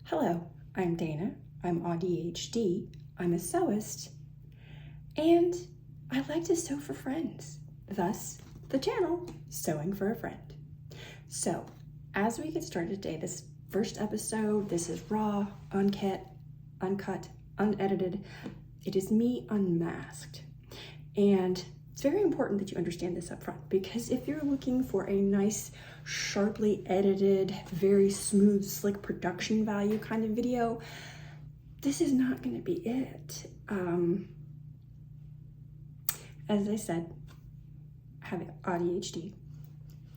Hello, I'm Dana, I'm ADHD, I'm a sewist, and I like to sew for friends, thus the channel, Sewing for a Friend. So, as we get started today, this first episode, this is raw, uncut, unedited. It is me unmasked. And it's very important that you understand this up front, because if you're looking for a nice, sharply edited, very smooth, slick production value kind of video, this is not going to be it. As I said, I have ADHD,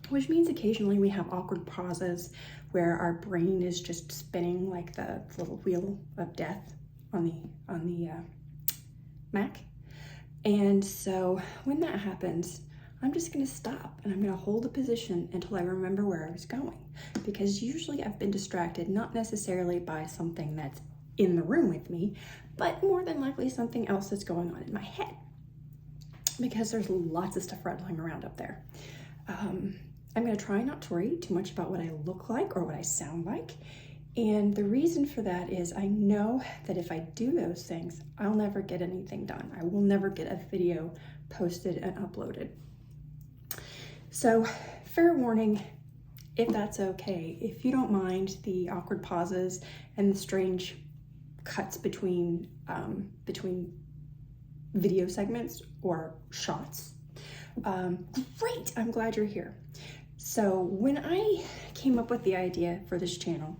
which means occasionally we have awkward pauses where our brain is just spinning like the little wheel of death on the Mac. And so when that happens, I'm just gonna stop and I'm gonna hold a position until I remember where I was going. Because usually I've been distracted, not necessarily by something that's in the room with me, but more than likely something else that's going on in my head. Because there's lots of stuff rattling around up there. I'm gonna try not to worry too much about what I look like or what I sound like. And the reason for that is I know that if I do those things, I'll never get anything done. I will never get a video posted and uploaded. So, fair warning, if that's okay, if you don't mind the awkward pauses and the strange cuts between video segments or shots, great, I'm glad you're here. So when I came up with the idea for this channel,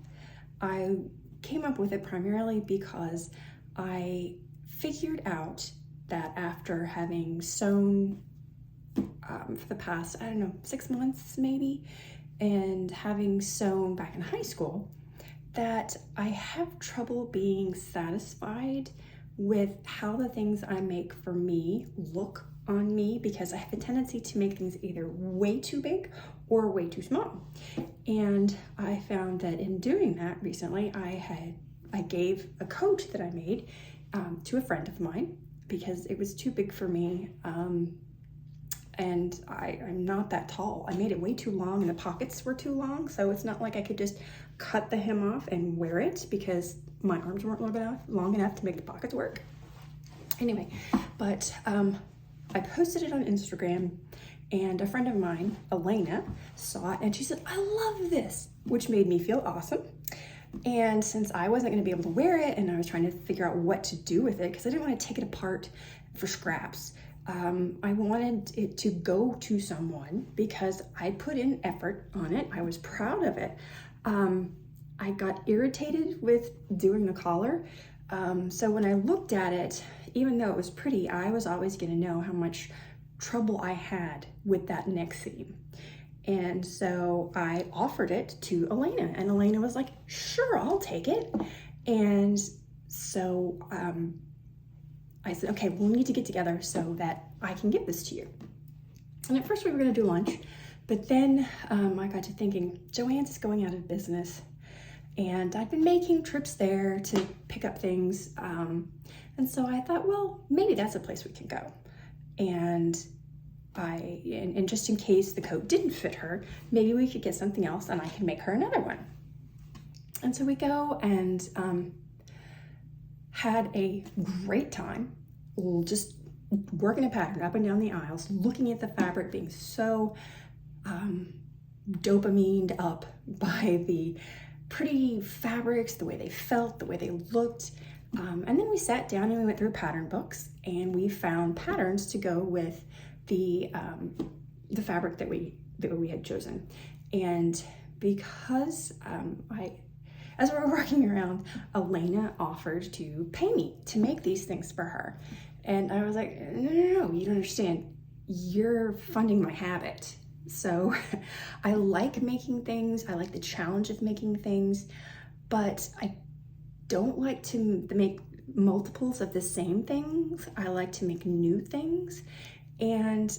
I came up with it primarily because I figured out that after having sewn for the past, 6 months maybe, and having sewn back in high school, that I have trouble being satisfied with how the things I make for me look on me, because I have a tendency to make things either way too big or way too small. And I found that in doing that recently, I gave a coat that I made to a friend of mine because it was too big for me. And I'm not that tall. I made it way too long and the pockets were too long. So it's not like I could just cut the hem off and wear it because my arms weren't long enough to make the pockets work. Anyway, but I posted it on Instagram and a friend of mine, Elena, saw it and she said, "I love this," which made me feel awesome. And since I wasn't gonna be able to wear it and I was trying to figure out what to do with it, because I didn't want to take it apart for scraps, I wanted it to go to someone because I put in effort on it. I was proud of it. I got irritated with doing the collar. So when I looked at it, even though it was pretty, I was always gonna know how much trouble I had with that neck seam. And so I offered it to Elena and Elena was like, "Sure, I'll take it." And so I said, "Okay, we'll need to get together so that I can give this to you." And at first we were gonna do lunch, but then I got to thinking, Joann's is going out of business and I've been making trips there to pick up things. And so I thought, well, maybe that's a place we can go. And just in case the coat didn't fit her, maybe we could get something else and I can make her another one. And so we go and had a great time, just working a pattern up and down the aisles, looking at the fabric, being so dopamined up by the pretty fabrics, the way they felt, the way they looked. And then we sat down and we went through pattern books and we found patterns to go with the fabric that we had chosen. And because as we were walking around, Elena offered to pay me to make these things for her. And I was like, no, you don't understand. You're funding my habit. So I like making things. I like the challenge of making things, but I don't like to make multiples of the same things. I like to make new things. And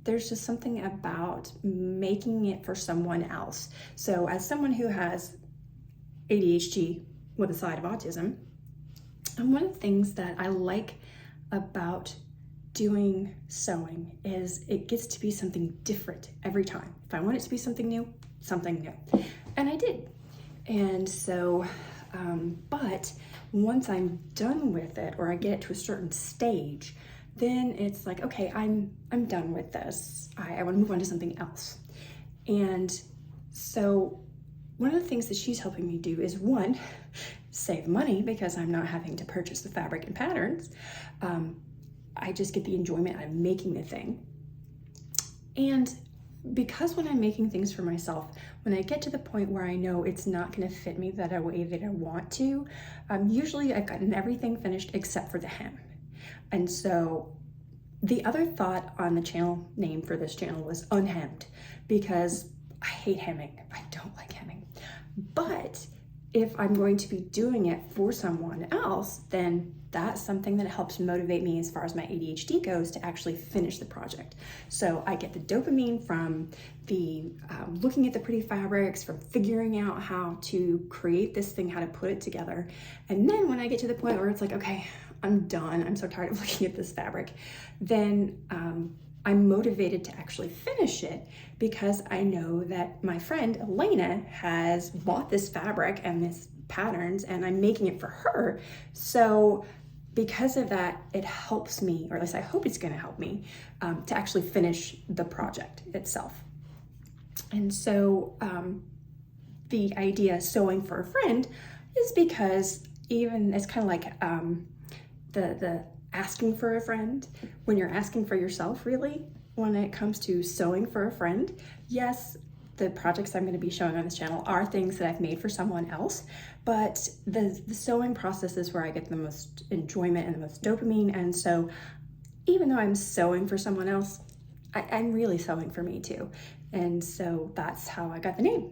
there's just something about making it for someone else. So as someone who has ADHD with a side of autism, and one of the things that I like about doing sewing is it gets to be something different every time. If I want it to be something new, and I did. And so But once I'm done with it, or I get it to a certain stage, then it's like, okay, I'm done with this. I want to move on to something else. And so one of the things that she's helping me do is, one, save money because I'm not having to purchase the fabric and patterns. I just get the enjoyment out of making the thing. And because when I'm making things for myself, when I get to the point where I know it's not going to fit me that way that I want to, usually I've gotten everything finished except for the hem. And so the other thought on the channel name for this channel was Unhemmed, because I hate hemming. I don't like hemming. But if I'm going to be doing it for someone else, then that's something that helps motivate me as far as my ADHD goes to actually finish the project. So I get the dopamine from the looking at the pretty fabrics, from figuring out how to create this thing, how to put it together. And then when I get to the point where it's like, okay, I'm done, I'm so tired of looking at this fabric, then I'm motivated to actually finish it because I know that my friend Elena has bought this fabric and this patterns and I'm making it for her. So because of that, it helps me, or at least I hope it's going to help me, to actually finish the project itself. And so the idea sewing for a friend is because even it's kind of like the asking for a friend when you're asking for yourself, really, when it comes to sewing for a friend. Yes, the projects I'm going to be showing on this channel are things that I've made for someone else, but the sewing process is where I get the most enjoyment and the most dopamine. And so even though I'm sewing for someone else, I'm really sewing for me too. And so that's how I got the name.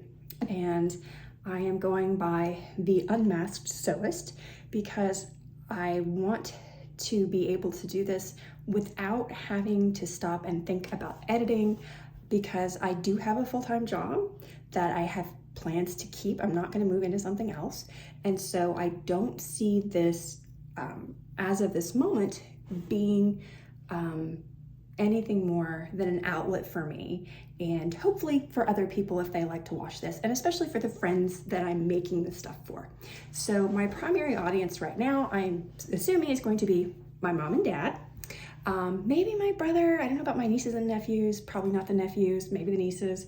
And I am going by the Unmasked Sewist because I want to be able to do this without having to stop and think about editing, because I do have a full-time job that I have plans to keep. I'm not going to move into something else. And so I don't see this, as of this moment, being anything more than an outlet for me, and hopefully for other people if they like to watch this, and especially for the friends that I'm making this stuff for. So my primary audience right now, I'm assuming, is going to be my mom and dad, maybe my brother. I don't know about my nieces and nephews, probably not the nephews, maybe the nieces,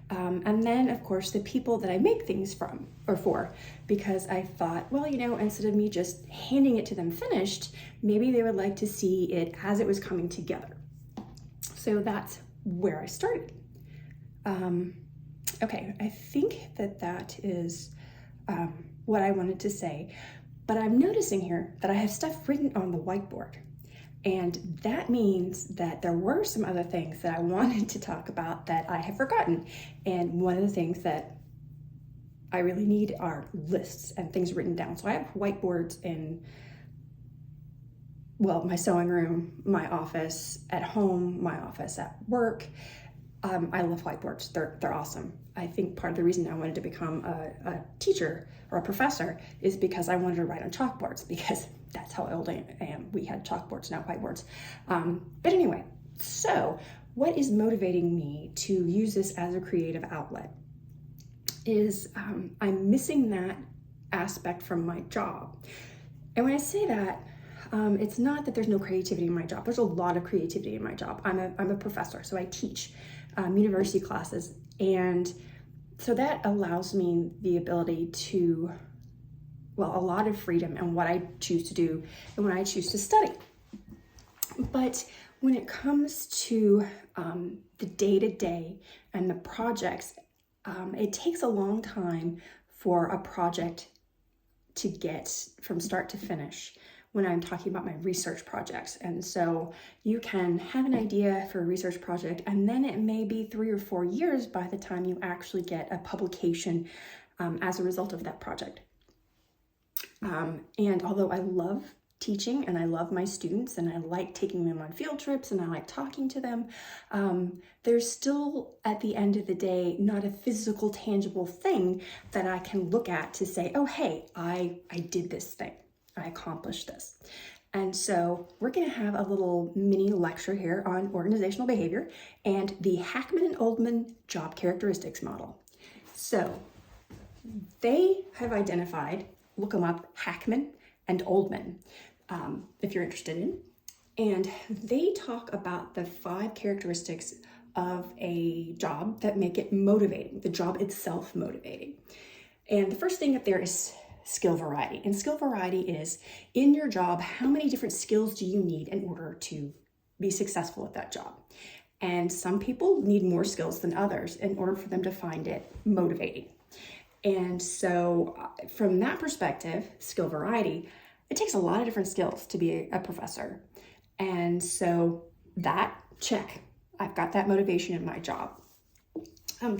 and then of course the people that I make things from or for, because I thought, well, you know, instead of me just handing it to them finished, maybe they would like to see it as it was coming together. So that's where I started. Okay, I think that is what I wanted to say, but I'm noticing here that I have stuff written on the whiteboard, and that means that there were some other things that I wanted to talk about that I have forgotten. And one of the things that I really need are lists and things written down. So I have whiteboards in, well, my sewing room, my office at home, my office at work. I love whiteboards. They're awesome. I think part of the reason I wanted to become a teacher or a professor is because I wanted to write on chalkboards, because that's how old I am. We had chalkboards, not whiteboards. But anyway, so what is motivating me to use this as a creative outlet is I'm missing that aspect from my job. And when I say that, it's not that there's no creativity in my job. There's a lot of creativity in my job. I'm a professor, so I teach university classes, and so that allows me the ability to, well, a lot of freedom in what I choose to do and what I choose to study. But when it comes to the day-to-day and the projects, it takes a long time for a project to get from start to finish when I'm talking about my research projects. And so you can have an idea for a research project, and then it may be 3 or 4 years by the time you actually get a publication as a result of that project. And although I love teaching and I love my students and I like taking them on field trips and I like talking to them, there's still, at the end of the day, not a physical, tangible thing that I can look at to say, oh, hey, I did this thing. I accomplished this. And so we're going to have a little mini lecture here on organizational behavior and the Hackman and Oldman job characteristics model. So they have identified look them up, Hackman and Oldman, if you're interested in. And they talk about the 5 characteristics of a job that make it motivating, the job itself motivating. And the first thing up there is skill variety. And skill variety is, in your job, how many different skills do you need in order to be successful at that job? And some people need more skills than others in order for them to find it motivating. And so from that perspective, skill variety, it takes a lot of different skills to be a professor. And so that, check, I've got that motivation in my job.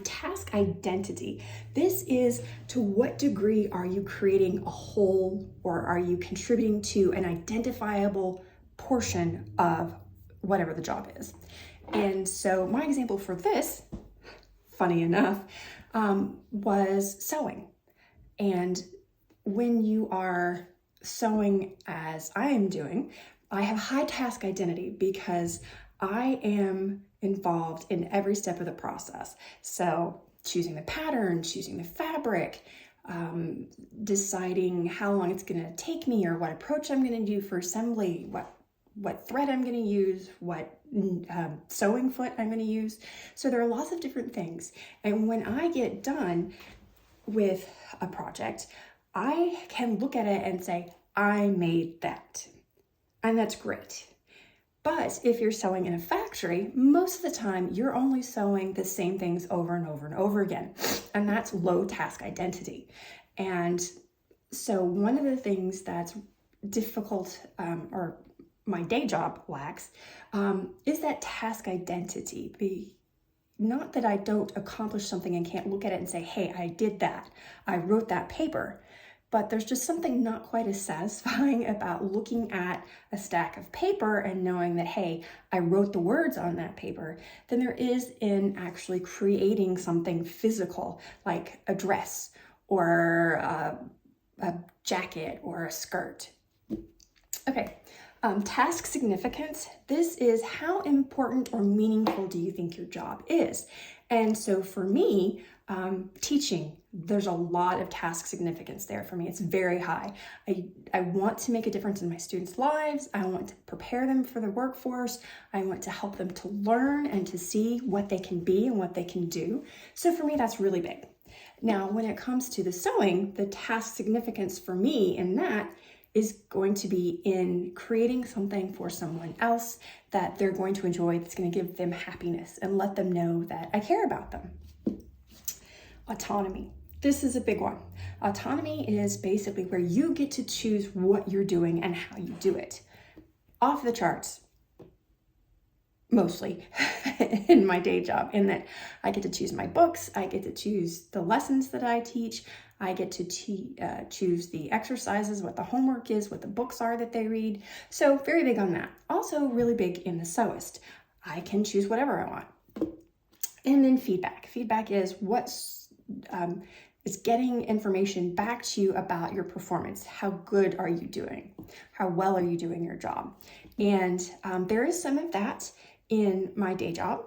Task identity. This is, to what degree are you creating a whole, or are you contributing to an identifiable portion of whatever the job is? And so my example for this, funny enough, was sewing. And when you are sewing as I am doing, I have high task identity because I am involved in every step of the process. So choosing the pattern, choosing the fabric, deciding how long it's going to take me, or what approach I'm going to do for assembly, what thread I'm going to use, what sewing foot I'm going to use. So there are lots of different things. And when I get done with a project, I can look at it and say, I made that. And that's great. But if you're sewing in a factory, most of the time you're only sewing the same things over and over and over again. And that's low task identity. And so one of the things that's difficult, or my day job lacks, is that task identity. Not that I don't accomplish something and can't look at it and say, hey, I did that. I wrote that paper. But there's just something not quite as satisfying about looking at a stack of paper and knowing that, hey, I wrote the words on that paper, than there is in actually creating something physical, like a dress or a jacket or a skirt. Okay, task significance. This is, how important or meaningful do you think your job is? And so for me, teaching, there's a lot of task significance there for me. It's very high. I want to make a difference in my students' lives. I want to prepare them for the workforce. I want to help them to learn and to see what they can be and what they can do. So for me, that's really big. Now, when it comes to the sewing, the task significance for me in that is going to be in creating something for someone else that they're going to enjoy, that's going to give them happiness and let them know that I care about them. Autonomy. This is a big one. Autonomy is basically where you get to choose what you're doing and how you do it. Off the charts, mostly, in my day job, in that I get to choose my books, I get to choose the lessons that I teach, I get to choose the exercises, what the homework is, what the books are that they read. So very big on that. Also really big in the sewist. I can choose whatever I want. And then feedback. Feedback is it's getting information back to you about your performance. How good are you doing? How well are you doing your job? And there is some of that in my day job.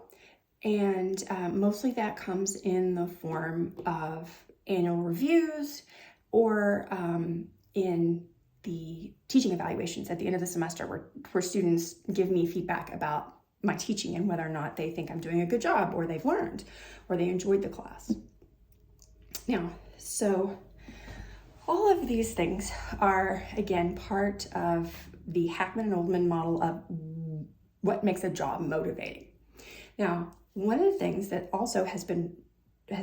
And mostly that comes in the form of annual reviews or in the teaching evaluations at the end of the semester where students give me feedback about my teaching and whether or not they think I'm doing a good job, or they've learned, or they enjoyed the class. Now, so all of these things are, again, part of the Hackman and Oldman model of what makes a job motivating. Now, one of the things that also has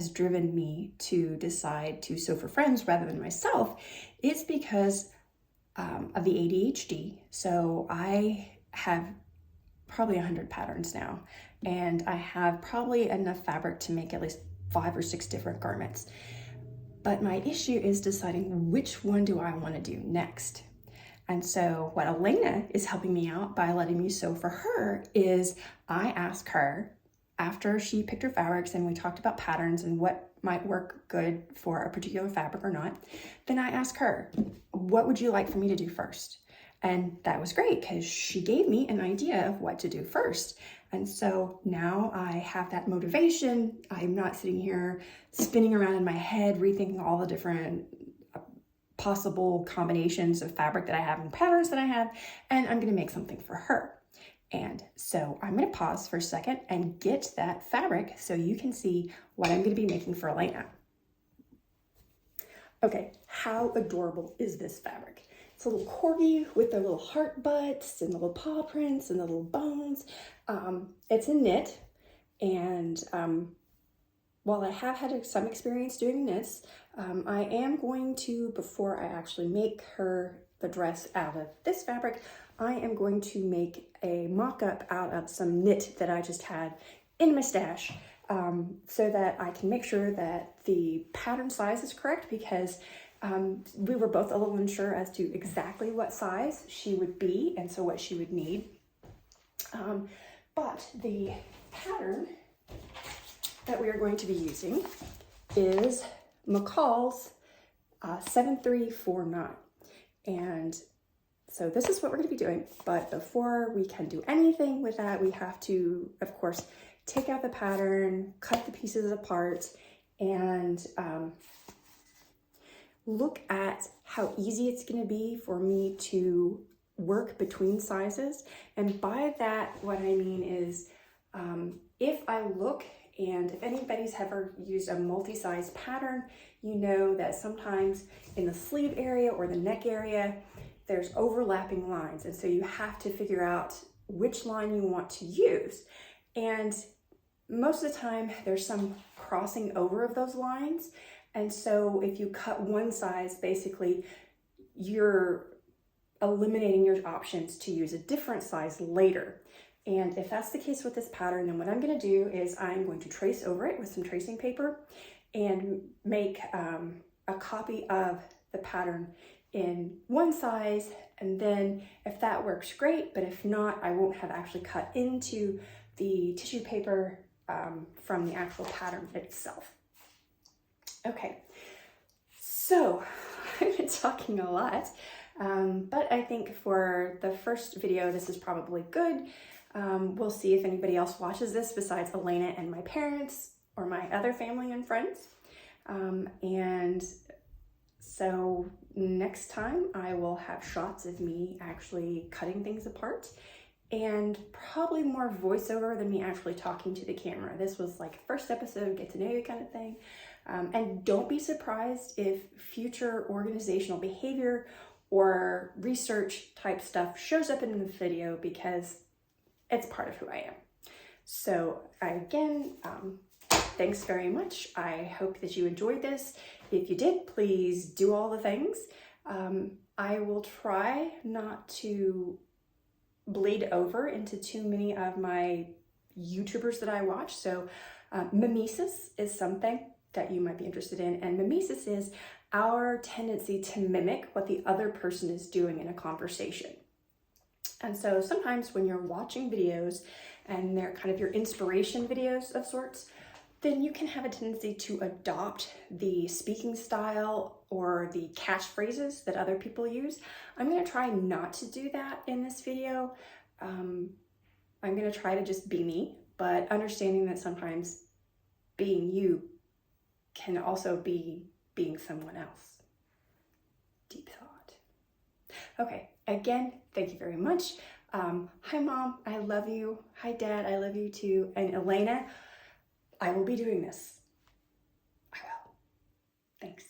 driven me to decide to sew for friends rather than myself is because of the ADHD. So I have probably 100 patterns now, and I have probably enough fabric to make at least 5 or 6 different garments. But my issue is deciding which one do I want to do next. And so what Elena is helping me out by letting me sew for her is I ask her, after she picked her fabrics and we talked about patterns and what might work good for a particular fabric or not, then I ask her, what would you like for me to do first? And that was great because she gave me an idea of what to do first. And so now I have that motivation. I'm not sitting here spinning around in my head, rethinking all the different possible combinations of fabric that I have and patterns that I have, and I'm gonna make something for her. And so I'm gonna pause for a second and get that fabric so you can see what I'm gonna be making for Elena. Okay, how adorable is this fabric? It's a little corgi with the little heart butts and the little paw prints and the little bones. It's a knit, and while I have had some experience doing knits, I am going to, before I actually make her the dress out of this fabric, I am going to make a mock-up out of some knit that I just had in my stash, so that I can make sure that the pattern size is correct, because we were both a little unsure as to exactly what size she would be and so what she would need. But the pattern that we are going to be using is McCall's 7349. And so this is what we're going to be doing. But before we can do anything with that, we have to, of course, take out the pattern, cut the pieces apart, and look at how easy it's going to be for me to work between sizes. And by that, what I mean is, if I look, and if anybody's ever used a multi-size pattern, you know that sometimes in the sleeve area or the neck area, there's overlapping lines. And so you have to figure out which line you want to use. And most of the time there's some crossing over of those lines. And so if you cut one size, basically you're eliminating your options to use a different size later. And if that's the case with this pattern, then what I'm going to do is I'm going to trace over it with some tracing paper and make a copy of the pattern in one size. And then if that works, great. But if not, I won't have actually cut into the tissue paper from the actual pattern itself. Okay, so I've been talking a lot, but I think for the first video, this is probably good. We'll see if anybody else watches this besides Elena and my parents or my other family and friends. And so next time I will have shots of me actually cutting things apart, and probably more voiceover than me actually talking to the camera. This was like first episode, get to know you kind of thing. And don't be surprised if future organizational behavior or research type stuff shows up in the video, because it's part of who I am. So again, thanks very much. I hope that you enjoyed this. If you did, please do all the things. I will try not to bleed over into too many of my YouTubers that I watch. So mimesis is something that you might be interested in. And mimesis is our tendency to mimic what the other person is doing in a conversation. And so sometimes when you're watching videos and they're kind of your inspiration videos of sorts, then you can have a tendency to adopt the speaking style or the catchphrases that other people use. I'm going to try not to do that in this video. I'm going to try to just be me, but understanding that sometimes being you can also be being someone else. Deep thought. Okay, again, thank you very much. Hi, Mom, I love you. Hi, Dad, I love you too. And Elena, I will be doing this. I will. Thanks.